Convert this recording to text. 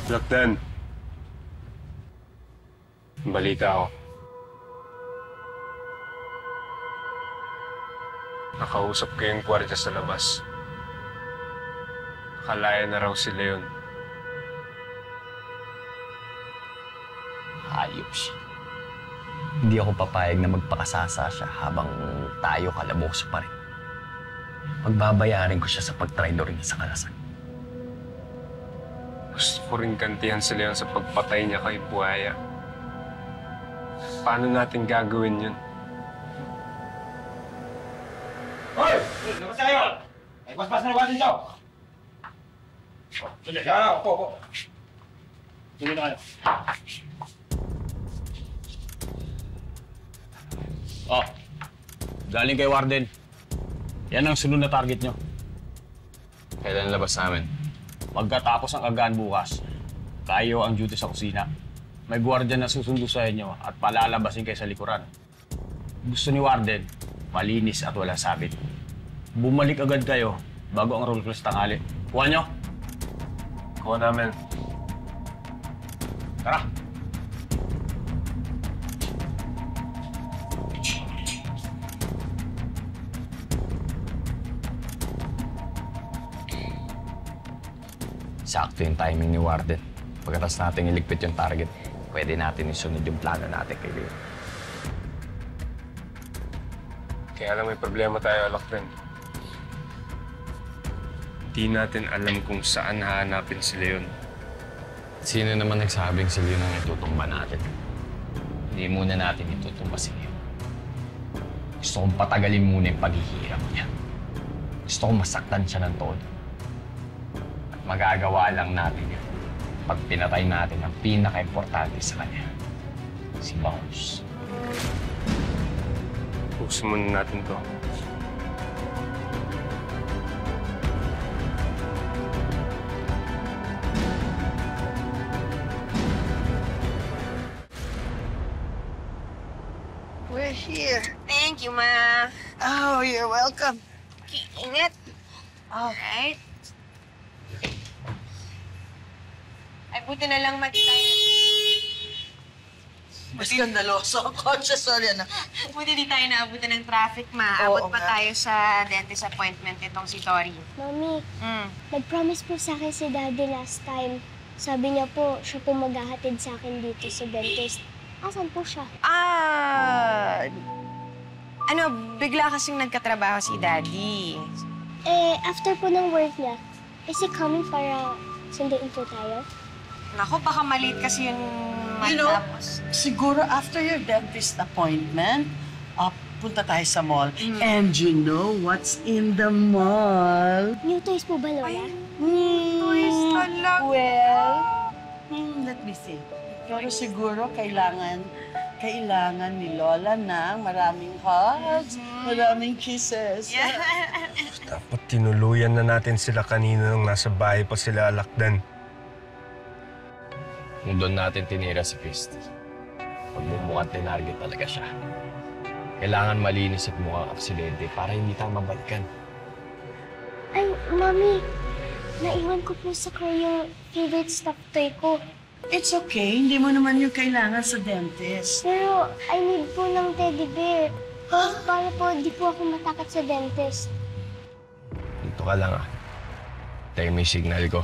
Lakdan. Balita ako. Nakausap ko yung gwardiya sa labas. Nakalaya na raw sila yun. Hayop siya. Hindi ako papayag na magpakasasa siya habang tayo kalaboso pa rin. Pagbabayarin ko siya sa pagtraidor niya sa kalasan. Gusto ko rin gantihan sila yun sa pagpatay niya kay Buhaya. Paano natin gagawin yun? Hoy! Labas kayo! May paspas na nabasin siya! Sige, po. Sige na kayo. Oh, galing kay Warden. Yan ang sunod na target nyo. Kailan labas namin? Pagkatapos ng agahan bukas, kayo ang duty sa kusina. May gwardiya na susundo sa inyo at palalabasin kayo sa likuran. Gusto ni Warden, malinis at walang sabit. Bumalik agad kayo bago ang roll call sa tanghali. Kuha nyo? Kuha namin. Tara! Sakto yung timing ni Warden. Pagkatapos natin iligpit yung target, pwede natin isunod yung plano natin kay Leo. Kaya lang may problema tayo, Lakdan. Hindi natin alam kung saan hahanapin sila yun. Sino naman nagsabing si Leo nang itutumba natin? Hindi muna natin itutumba si Leo. Gusto kong patagalin muna yung paghihirap niya. Gusto kong masaktan siya ng todo. At magagawa lang natin yun pag pinatay natin ang pinaka-importante sa kanya, si Bangus. Puso muna natin to. We're here. Thank you, Ma. Oh, you're welcome. Ingat. Alright. Ay, buti na lang mati tayo. Mas skandaloso ang kotse, sorry na. Buti di tayo naabutan ng traffic, Ma. Abot Oo pa nga. tayo sa dentist appointment itong si Tori. Mami, Mm. nag-promise po sa akin si Daddy last time. Sabi niya po, siya po maghahatid sa akin dito sa dentist. Asan po siya? Bigla kasing nagkatrabaho si Daddy. After po ng work niya, is he coming para sunduin po tayo? Naku, baka maliit kasi yung You know, matapos. siguro after your dentist appointment, punta tayo sa mall. And you know what's in the mall? New toys po ba, Lola? Toys talaga. Well, let me see. Pero siguro kailangan ni Lola ng maraming hugs, maraming kisses. Yeah. Dapat tinuluyan na natin sila kanina nung nasa bahay pa sila, Lakdan. Kung doon natin tinira si Christy, magmumukhang tinarget talaga siya. Kailangan malinis at mukhang aksidente para hindi tayo mabalikan. Ay, Mami, naiwan ko po sa car yung favorite stuffed toy ko. It's okay, hindi mo naman yung kailangan sa dentist. Pero I need po ng teddy bear. Para po di po ako matakot sa dentist. Dito ka lang ah. Tayo may signal ko.